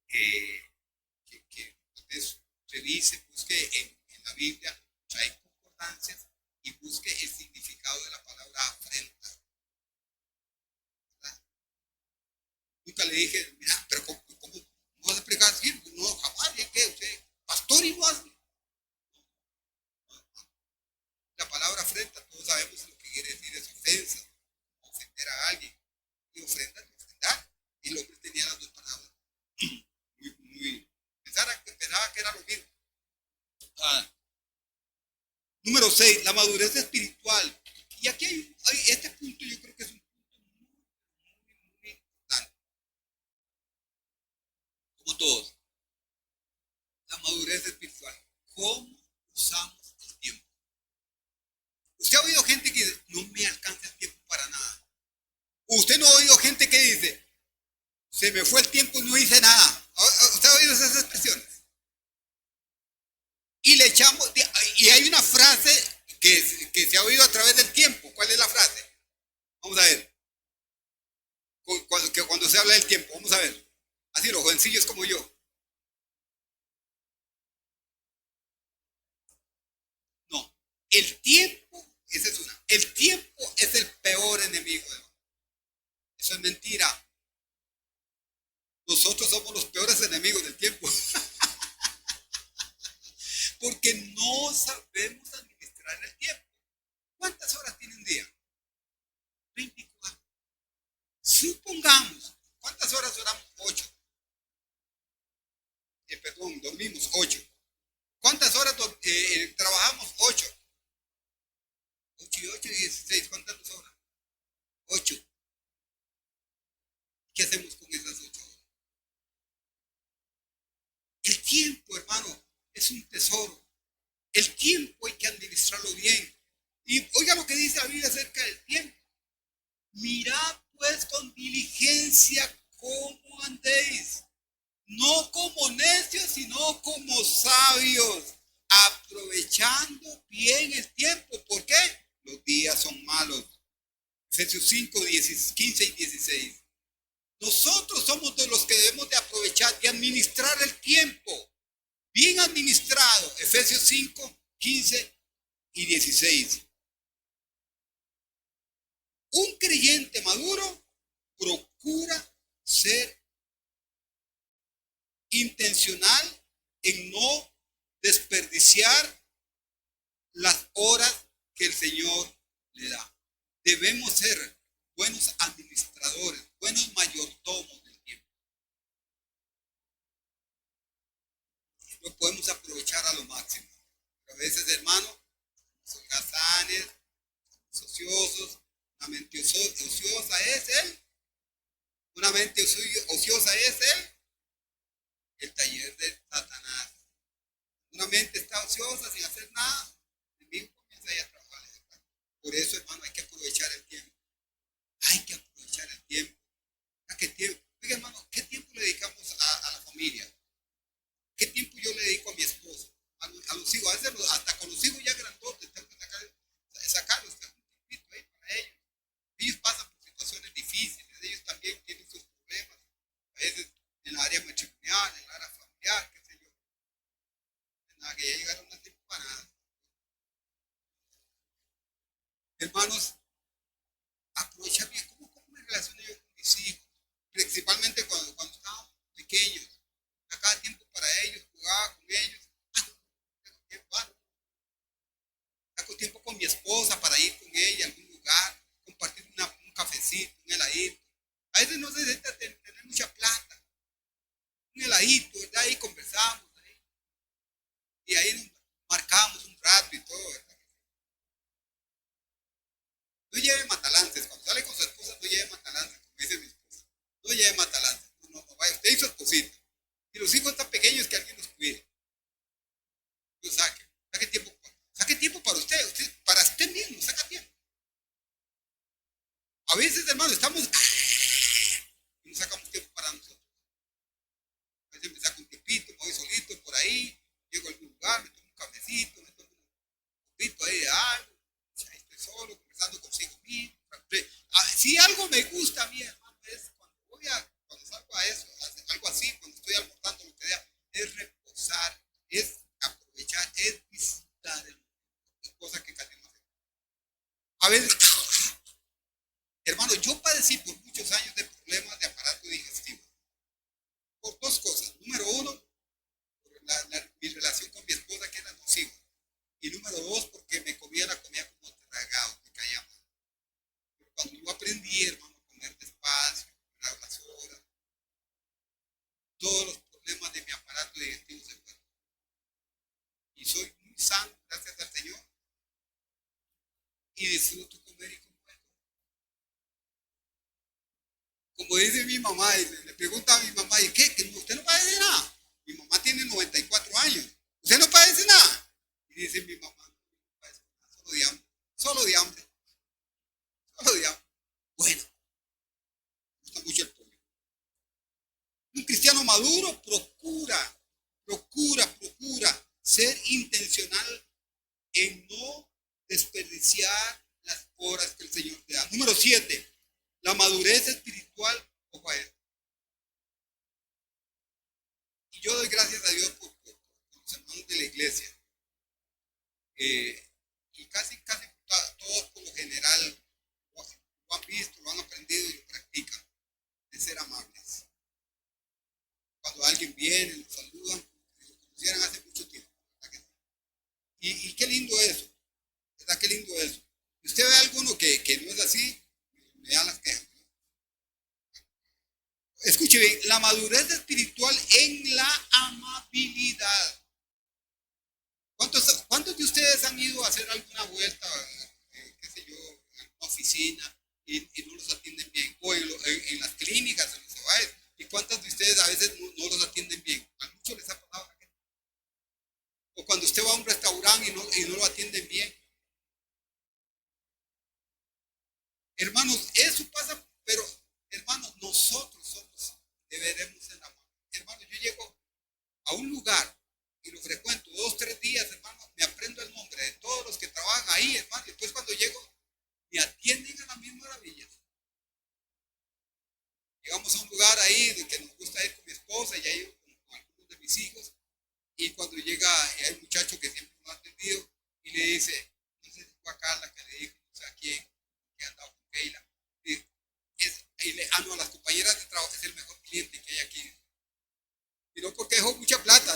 que usted revise, busque en la Biblia, trae concordancias y busque el significado de la palabra afrenta. ¿Verdad? Nunca le dije, mira, pero ¿cómo vas a explicar así? No, jamás, ¿y qué? Usted, pastor, y no hace. La palabra afrenta, todos sabemos lo que quiere decir, es ofensa, ofender a alguien. Y ofrendar. Y el hombre tenía las dos palabras. Pensaba que era lo mismo. Número 6, la madurez espiritual. Y aquí hay este punto, yo creo que es un punto muy importante. Como todos. La madurez espiritual. ¿Cómo usamos el tiempo? Usted ha oído gente que dice, no me alcanza el tiempo para nada. Usted no ha oído gente que dice, se me fue el tiempo y no hice nada. ¿Usted ha oído esas expresiones? Y hay una frase que se ha oído a través del tiempo. ¿Cuál es la frase? Vamos a ver. Cuando se habla del tiempo, vamos a ver. Así los jovencillos como yo. No. El tiempo, esa es una. El tiempo es el peor enemigo. Eso es mentira. Nosotros somos los peores enemigos del tiempo. Porque no sabemos administrar el tiempo. ¿Cuántas horas tiene un día? 24. Supongamos, ¿cuántas horas oramos? 8. Dormimos 8. ¿Cuántas horas trabajamos? 8. 8 y 8 y 16. ¿Cuántas nos sobran? 8. ¿Qué hacemos con esas 8 horas? El tiempo, hermano, es un tesoro. El tiempo hay que administrarlo bien. Y oiga lo que dice la Biblia acerca del tiempo. Mirad pues con diligencia cómo andéis, no como necios, sino como sabios, aprovechando bien el tiempo. ¿Por qué? Los días son malos. Efesios 5, 15 y 16. Nosotros somos de los que debemos de aprovechar y administrar el tiempo. Bien administrado. Efesios 5, 15 y 16. Un creyente maduro procura ser intencional en no desperdiciar las horas que el Señor le da. Debemos ser buenos administradores, buenos mayordomos del tiempo. Lo podemos aprovechar a lo máximo. Pero a veces, hermano, son holgazanes, ociosos. Una mente ociosa es él. Una mente ociosa es él. El taller de Satanás. Una mente está ociosa sin hacer nada. El mismo comienza a trabajar. Por eso, hermano, hay que aprovechar el tiempo. Hay que aprovechar el tiempo. ¿A qué tiempo? Oiga, hermano, ¿qué tiempo le dedicamos a la familia? ¿Qué tiempo yo le dedico a mi esposa? A los hijos. A veces hasta con los hijos ya grandotes tengo que sacarlos. Un tiempito ahí para ellos. Ellos pasan por situaciones difíciles. Ellos también tienen sus problemas. A veces en la área matrimonial, en la área familiar, qué sé yo. En la que ya llegaron unas temporadas. Hermanos, aprovecha bien cómo me relaciono yo con mis hijos. Principalmente cuando estábamos pequeños. Sacaba tiempo para ellos, jugaba con ellos. Saco tiempo con mi esposa para ir con ella a algún lugar, compartir un cafecito, un heladito. A veces no se necesita tener mucha plata. Un heladito, ¿verdad? Ahí conversamos. Y ahí nos marcábamos un rato y todo, ¿verdad? No lleve matalances. Cuando sale con su esposa, no lleve matalances, como dice mi esposa. No lleve matalances. No vaya usted y su esposita. Y los hijos tan pequeños que alguien los cuide. Lo saque. Saque tiempo para usted. Para usted mismo, saca tiempo. A veces, hermano, estamos y no sacamos tiempo para nosotros. A veces me saco un tiempito, me voy solito por ahí, llego a algún lugar, me tomo un cafecito, me tomo un poquito ahí de algo. Ahí estoy solo, conversando consigo mismo. Si algo me gusta a mí, hermano, es cuando salgo a eso, algo así, cuando estoy almorzando, lo que sea, es reposar, es aprovechar, es disfrutar el mundo. Es cosa que casi no hacemos. A veces, hermano, yo padecí por muchos años de problemas de aparato digestivo. Por dos cosas. Número uno, por mi relación con mi esposa, que eran 2 hijos. Y número dos, porque me comía la comida como tragado, me caía mal. Pero cuando yo aprendí, hermano, a comer despacio, a las horas, todos los problemas de mi aparato digestivo se fueron. Y soy muy sano, gracias al Señor. Y disfruto comer y comer. Como dice mi mamá, y le pregunta a mi mamá, ¿y qué? ¿Que usted no padece nada? Mi mamá tiene 94 años. ¿Usted no padece nada? Y dice mi mamá, no padece nada, solo de hambre. Solo de hambre. Solo de hambre. Bueno, me gusta mucho el pollo. Un cristiano maduro procura ser intencional en no desperdiciar las horas que el Señor te da. Número 7. La madurez espiritual, ojo a esto. Y yo doy gracias a Dios por los hermanos de la iglesia. Y casi todos por lo general lo han visto, lo han aprendido y lo practican. De ser amables. Cuando alguien viene, lo saludan, como si lo conocieran hace mucho tiempo. Y qué lindo eso. ¿Verdad? Qué lindo eso. Si usted ve a alguno que no es así, me da las quejas. Escuche bien, la madurez espiritual en la amabilidad. ¿Cuántos de ustedes han ido a hacer alguna vuelta, qué sé yo, en una oficina y no los atienden bien? O en las clínicas, en los nosotros somos, deberemos ser amables. Hermano, yo llego a un lugar y lo frecuento 2, 3 días, hermano, me aprendo el nombre de todos los que trabajan ahí, hermano, y después cuando llego, me atienden a las mismas maravillas. Llegamos a un lugar ahí de que nos gusta ir con mi esposa y ahí con algunos de mis hijos, y cuando llega, hay un muchacho que siempre nos ha atendido y le dice, no sé si fue a Carla que le dijo, no sé a quién, que andaba con Keila, no, a las compañeras de trabajo, es el mejor cliente que hay aquí. Y no porque dejó mucha plata,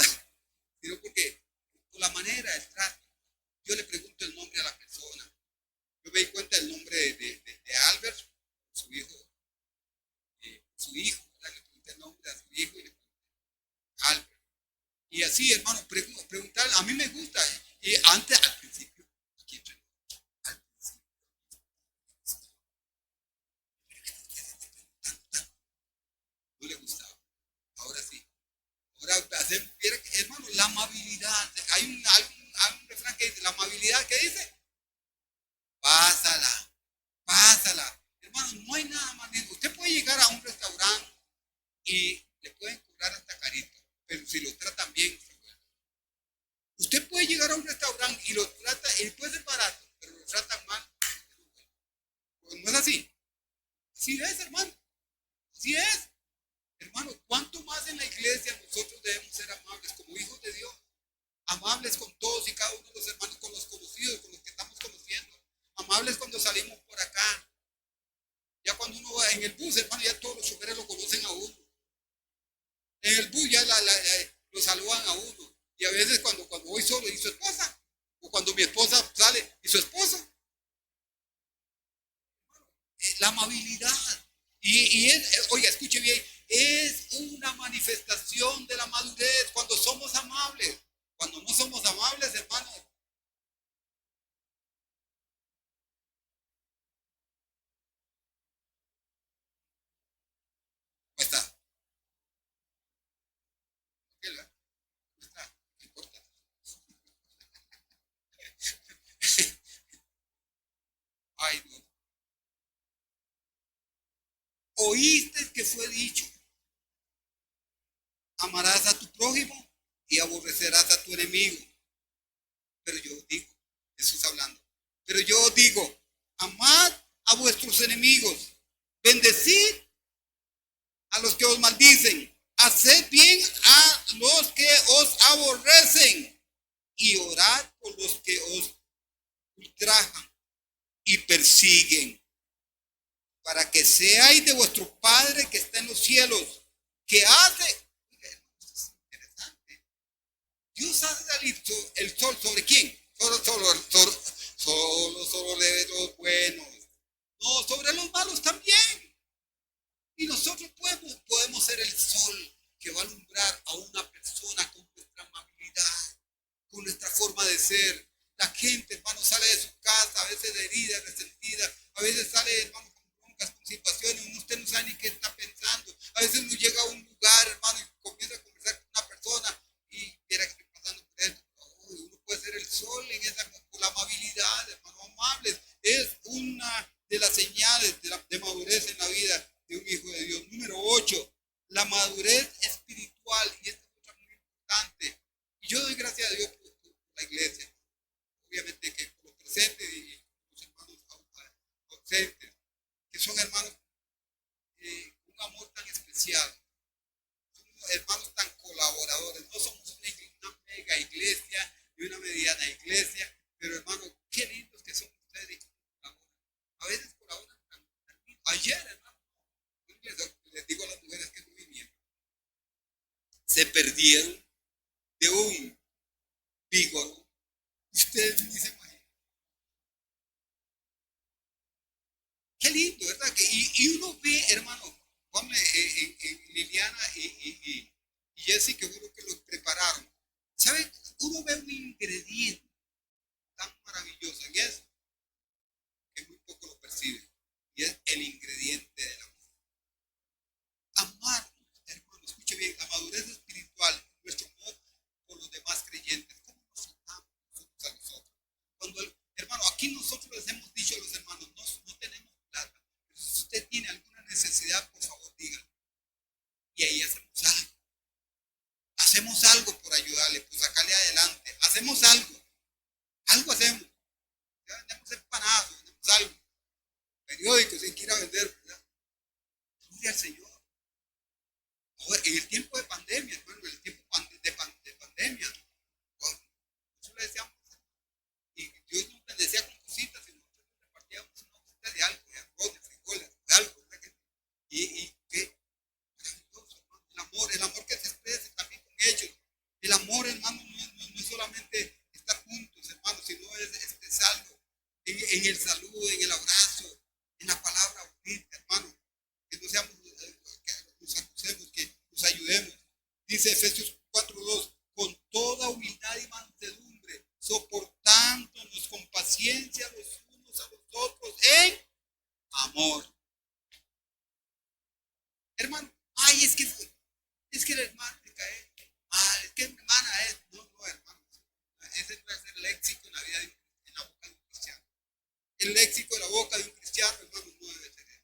sino porque por la manera, el trato. Yo le pregunto el nombre a la persona. Yo me di cuenta del nombre de Albert, su hijo, ¿verdad? Le pregunté el nombre a su hijo y le pregunté Albert. Y así, hermano, preguntar, a mí me gusta. Y antes, al principio, aquí entre al principio, no le gustaba. Ahora sí. Ahora, hermano, la amabilidad. Hay un refrán que dice, la amabilidad, ¿qué dice? Pásala, pásala. Hermano, no hay nada más lindo. Usted puede llegar a un restaurante y le pueden cobrar hasta carito, pero si lo tratan bien, usted puede llegar a un restaurante y lo trata, y puede ser barato, pero lo tratan mal. Pues no es así. Así es, hermano. Así es. Hermano, ¿cuánto más en la iglesia nosotros debemos ser amables como hijos de Dios? Amables con todos y cada uno de los hermanos, con los conocidos, con los que estamos conociendo. Amables cuando salimos por acá. Ya cuando uno va en el bus, hermano, ya todos los choferes lo conocen a uno. En el bus ya lo saludan a uno. Y a veces cuando voy solo y su esposa, o cuando mi esposa sale y su esposo. La amabilidad. Y oiga, escuche bien, es una manifestación de la madurez cuando somos amables. Cuando no somos amables, hermano. ¿Cómo está? ¿Qué le va? ¿Cómo está? ¿Qué importa? Ay, no. Oíste que fue dicho, amarás a tu prójimo y aborrecerás a tu enemigo. Pero yo digo, Jesús hablando, pero yo digo, amad a vuestros enemigos, bendecid a los que os maldicen, haced bien a los que os aborrecen y orad por los que os ultrajan y persiguen, para que seáis de vuestro Padre que está en los cielos, que hace, interesante, Dios hace salir el sol sobre quién, solo sobre los buenos, no, sobre los malos también. Y nosotros podemos ser el sol que va a alumbrar a una persona con nuestra amabilidad, con nuestra forma de ser. La gente, hermano, sale de su casa, a veces herida, resentida, a veces sale, hermano, con broncas, con situaciones, usted no sabe ni qué está pensando. A veces uno llega a un lugar, hermano, y comienza a conversar con una persona y viera que estoy pasando por esto. Uno puede ser el sol en esa, con la amabilidad, hermano, amables. Es una de las señales de madurez en la vida de un hijo de Dios. Número 8, la madurez espiritual, y esta es otra muy importante. Y yo doy gracias a Dios por la iglesia, obviamente que por los presentes y los hermanos ausentes, que son hermanos con un amor tan especial, son hermanos tan colaboradores. No somos una mega iglesia y una mediana iglesia, pero hermanos, qué lindos que son ustedes y colaboran. A veces colaboran tan. Ayer, hermano, les digo a las mujeres que no vinieron, se perdieron de un vigor. Ustedes ni se imaginan. Qué lindo, ¿verdad? Y uno ve, hermano, ponme en Liliana y Jessy, que uno que los prepararon. ¿Sabe? Uno ve un ingrediente tan maravilloso y es que muy poco lo percibe. Y es el ingrediente del amor. Amarnos, hermano, escuche bien, la madurez espiritual, nuestro amor por los demás creyentes. ¿Cómo nos amamos nosotros a nosotros? Cuando, hermano, aquí nosotros les hemos dicho a los hermanos, no tenemos plata, pero si usted tiene alguna necesidad, por favor, díganlo. Y ahí hacemos algo. Hacemos algo por ayudarle, por sacarle adelante. Hacemos algo. Algo hacemos. Ya vendemos empanadas, vendemos algo. Periódicos, hay que ir a vender, ¿verdad? Gloria al Señor. Ahora, en el tiempo de pandemia, hermano, en el tiempo de pandemia, eso le decíamos, y Dios nos bendecía con cositas, y nosotros repartíamos una cosita de algo, de arroz, de frijoles, de algo, ¿verdad? Y qué maravilloso, hermano, el amor que se expresa también con ellos. El amor, hermano, no es solamente estar juntos, hermano, sino es expresarlo en el saludo, en el abrazo, en la palabra bonita, hermano. Que no seamos, que nos acusemos, que nos ayudemos. Dice Efesios 4:2, con toda humildad y mansedumbre, soportándonos con paciencia los unos a los otros en amor. Hermano, ay, es que el hermano me cae mal, es que mi hermana es. No, hermano. Ese no es el léxico en la vida en la boca de un cristiano. El léxico en la boca de un cristiano, hermano, no debe ser eso.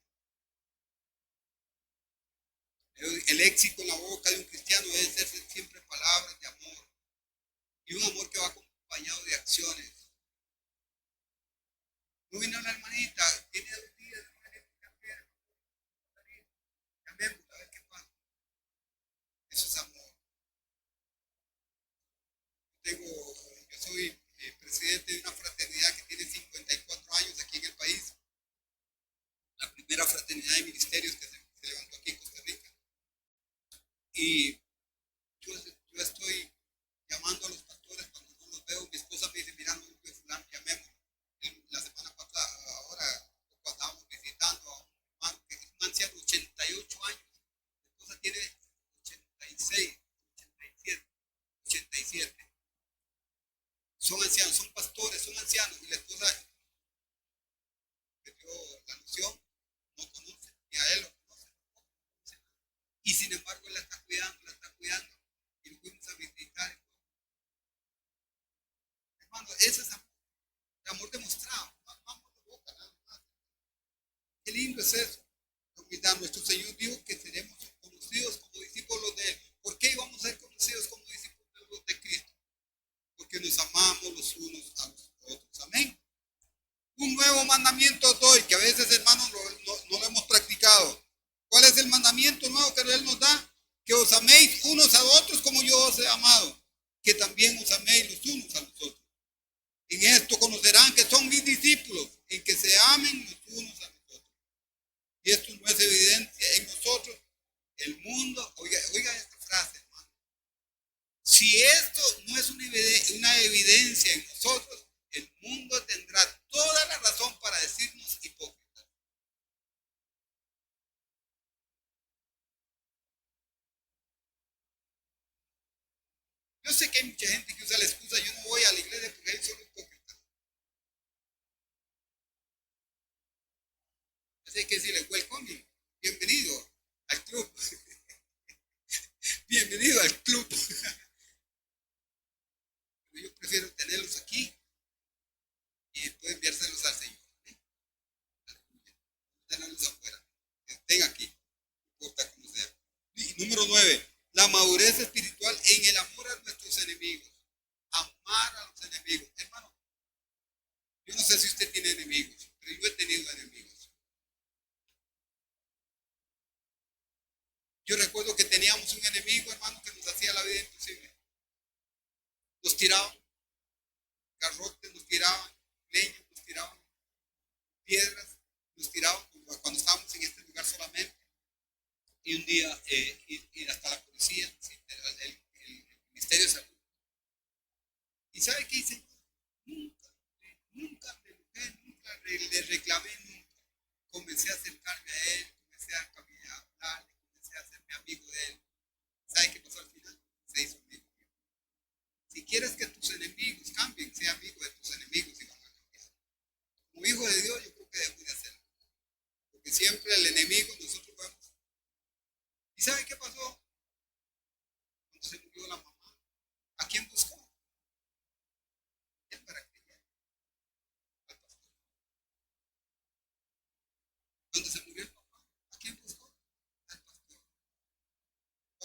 El léxico en la boca de un cristiano debe ser siempre palabras de amor. Y un amor que va acompañado de acciones. No vino una hermanita, tiene 2 días, llamémosla a ver qué pasa. Eso es amor. Yo soy presidente de una fraternidad que tiene 54 años aquí en el país. La primera fraternidad de ministerios que se levantó aquí en Costa Rica. Y yo estoy llamando a los pastores cuando no los veo. Mi esposa me dice, mira, no lo veo fulano, llamémoslo. La semana pasada, ahora, cuando estábamos visitando a un hermano que es un anciano de 88 años. Mi esposa tiene 86, 87, 87. Son ancianos, son pastores, son ancianos. Y la esposa que dio la noción no conoce, ni a él lo conoce, tampoco conoce. Y sin embargo, él la está cuidando. Y lo fuimos a visitar. Hermano, ese es amor, el amor demostrado. Vamos de boca, nada más. Qué lindo es eso. La humildad. Nuestro Señor dijo que seremos conocidos como discípulos de Él. ¿Por qué íbamos a ser conocidos como discípulos de Cristo? Porque nos amamos los unos a los otros. Amén. Un nuevo mandamiento os doy, que a veces, hermanos, no lo hemos practicado. ¿Cuál es el mandamiento nuevo que Él nos da? Que os améis unos a otros como yo os he amado. Que también os améis los unos a los otros. En esto conocerán que son mis discípulos, en que se amen los unos a los otros. Y esto no es evidencia en nosotros. El mundo, oiga esta frase, hermano. Si esto no es una evidencia en nosotros, el mundo tendrá toda la razón para decirnos hipócritas. Yo sé que hay mucha gente que usa la excusa, yo no voy a la iglesia porque hay solo hipócritas. Así hay que decirle, welcome, bienvenido al club. Bienvenido al club. Yo prefiero tenerlos aquí y después enviárselos al Señor. Tenerlos afuera. Que estén aquí. No importa cómo sea. Y número 9. La madurez espiritual en el amor a nuestros enemigos. Amar a los enemigos. Hermano, yo no sé si usted tiene enemigos, pero yo he tenido enemigos. Yo recuerdo que teníamos un enemigo, hermano, que nos hacía la vida imposible. Nos tiraban garrotes, nos tiraban leña, nos tiraban piedras, nos tiraban cuando estábamos en este lugar solamente. Y un día ir hasta la policía, el Ministerio de Salud. ¿Y sabe qué hice? Nunca me enojé, nunca le reclamé, nunca. Comencé a acercarme a él, comencé a caminar, a hablarle, comencé a hacerme amigo de él. ¿Sabe qué pasó al final? Se hizo amigo. Si quieres que tus enemigos cambien, sea amigo de tus enemigos y van a cambiar. Como hijo de Dios, yo creo que debo de hacerlo. Porque siempre el enemigo nosotros vamos. ¿Y sabe qué pasó? Cuando se murió la mamá, ¿a quién buscó? Él para criar al pastor. Cuando se murió el papá, ¿a quién buscó? Al pastor.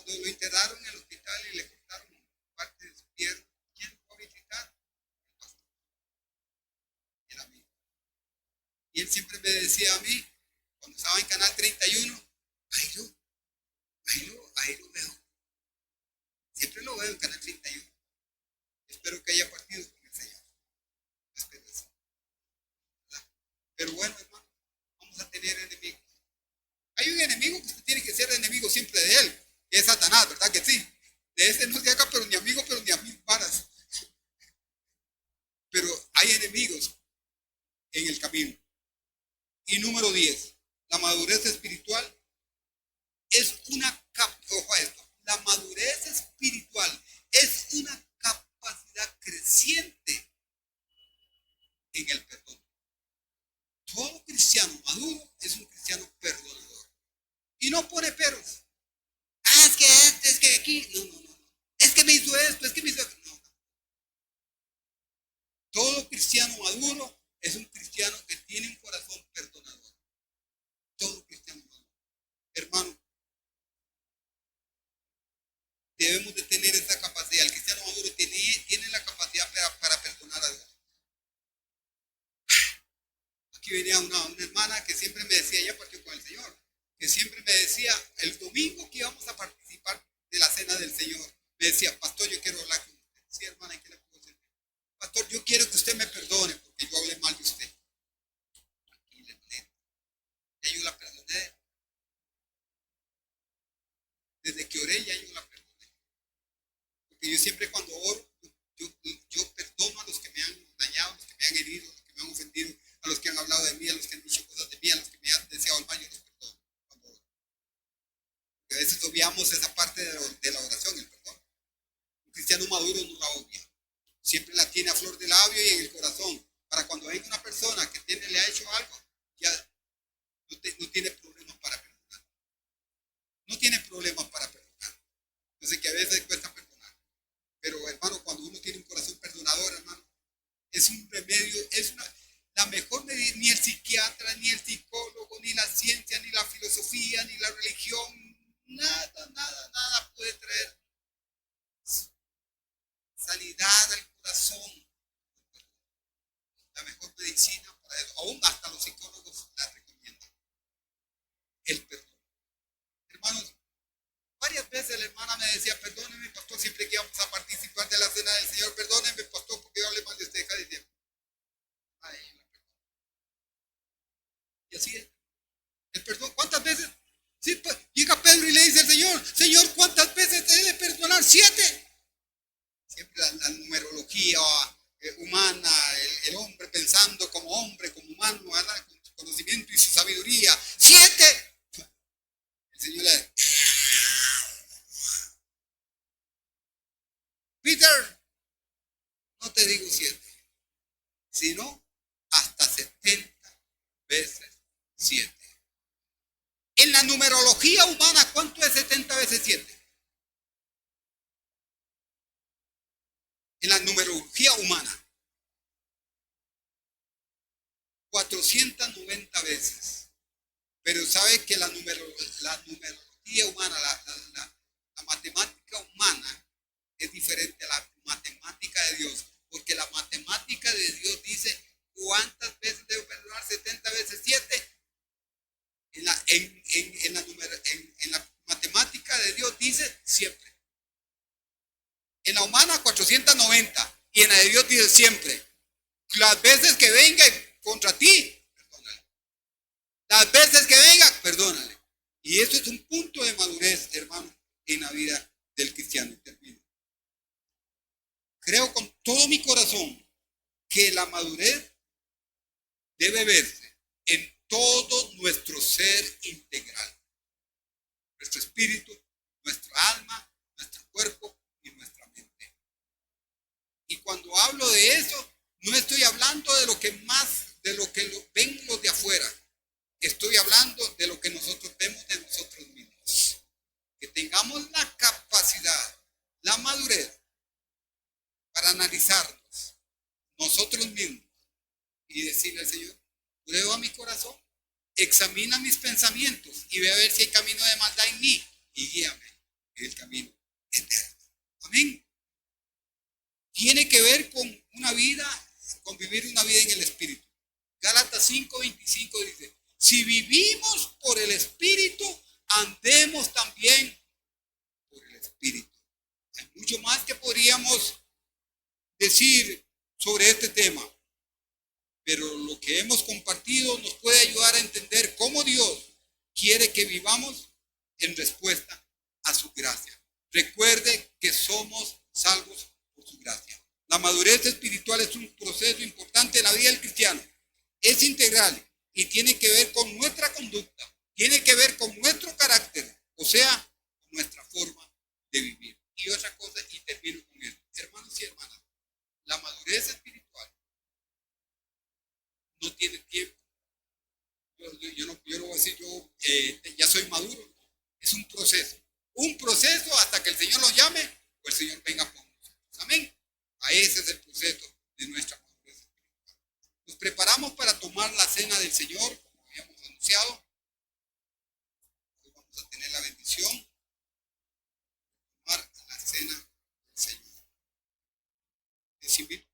cuando lo internaron en el hospital y le cortaron parte de su pierna, ¿quién lo fue a visitar? El pastor. Era amigo. Y él siempre me decía a mí, cuando estaba en Canal 31, ahí lo veo. Siempre lo veo en Canal 31. Espero que haya partido con el Señor. Espero eso. Pero bueno, hermano, vamos a tener enemigos. Hay un enemigo que usted tiene que ser enemigo siempre de él, que es Satanás, ¿verdad que sí? De ese no se haga pero ni amigo, pero ni a mil varas. Pero hay enemigos en el camino. Y número 10, la madurez espiritual es ojo a esto, la madurez espiritual es una capacidad creciente en el perdón. Todo cristiano maduro es un cristiano perdonador. Y no pone peros. Es que aquí, no. Es que me hizo esto, es que me hizo esto. No. Todo cristiano maduro es un cristiano que tiene un corazón perdonador. Todo cristiano maduro. Hermano, debemos de tener esa capacidad. El cristiano maduro tiene la capacidad para perdonar a Dios. Aquí venía una hermana que siempre me decía, ella partió con el Señor, que siempre me decía, el domingo que íbamos a participar de la cena del Señor, me decía, pastor, yo quiero hablar con usted. Sí, hermana, ¿y qué le puedo decir? Pastor, yo quiero que usted me perdone porque yo hablé mal de usted. Y le perdoné. Ya yo la perdoné. Desde que oré, ya yo la perdoné. Porque yo siempre cuando oro, yo perdono a los que me han dañado, a los que me han herido, a los que me han ofendido, a los que han hablado de mí, a los que han dicho cosas de mí, a los que me han deseado el mal, yo los perdono cuando oro. Porque a veces obviamos esa parte de la oración, el perdón. Un cristiano maduro no la obvia. Siempre la tiene a flor de labio y en el corazón. Para cuando venga una persona que le ha hecho algo, ya no tiene problemas para perdonar. No tiene problemas para perdonar. Yo sé que a veces cuesta perdonar. Pero hermano, cuando uno tiene un corazón perdonador, hermano, es un remedio, la mejor medida. Ni el psiquiatra, ni el psicólogo, ni la ciencia, ni la filosofía, ni la religión, nada puede traer sanidad al corazón. La mejor medicina para eso, aún hasta los psicólogos la recomiendan. El perdón. Hermanos, varias veces la hermana me decía, perdóneme, pastor, siempre que íbamos a participar de la cena del Señor, perdóneme, pastor, porque yo hablé mal de usted cada día. Ay, la perdón. Y así es. El perdón, ¿cuántas veces? Sí, pues, llega Pedro y le dice al Señor, Señor, ¿cuántas veces te he de perdonar? 7. Siempre la numerología humana, el hombre pensando como hombre, como humano, ¿verdad? Con su conocimiento y su sabiduría. 7. El Señor le dice, Peter, no te digo 7, sino hasta 70 veces 7. En la numerología humana, ¿cuánto es 70 veces 7? En la numerología humana, 490 veces. Pero sabe que la numerología humana, la matemática humana es diferente a la matemática de Dios. Porque la matemática de Dios dice, ¿cuántas veces debo perdonar? 70 veces 7. En la matemática de Dios dice siempre. En la humana 490 y en la de Dios dice siempre. Las veces que venga contra ti, perdónale. Las veces que venga, perdónale. Y eso es un punto de madurez, hermano, en la vida del cristiano. Termino. Creo con todo mi corazón que la madurez debe verse en todo nuestro ser integral. Nuestro espíritu, nuestra alma, nuestro cuerpo y nuestra mente. Y cuando hablo de eso, no estoy hablando de lo que ven los de afuera. Estoy hablando de lo que nosotros vemos de nosotros mismos. Que tengamos la capacidad, la madurez para analizarnos nosotros mismos y decirle al Señor, prueba mi corazón, examina mis pensamientos y ve a ver si hay camino de maldad en mí y guíame en el camino. tiene que ver con una vida, con vivir una vida en el Espíritu. Gálatas 5:25 dice, si vivimos por el Espíritu, andemos también por el Espíritu. Hay mucho más que podríamos decir sobre este tema, pero lo que hemos compartido nos puede ayudar a entender cómo Dios quiere que vivamos en respuesta a su gracia. Recuerde que somos salvos por su gracia. La madurez espiritual es un proceso importante en la vida del cristiano. Es integral y tiene que ver con nuestra conducta, tiene que ver con nuestro carácter, o sea, con nuestra forma de vivir. Y otra cosa, y termino con esto. Hermanos y hermanas, la madurez espiritual no tiene tiempo. Yo no voy a decir ya soy maduro. Es un proceso hasta que el Señor lo llame o el Señor venga por nosotros. Amén. A ese es el proceso de nuestra madurez espiritual. Nos preparamos para tomar la cena del Señor, como habíamos anunciado. Hoy vamos a tener la bendición de tomar la cena del Señor. Les invito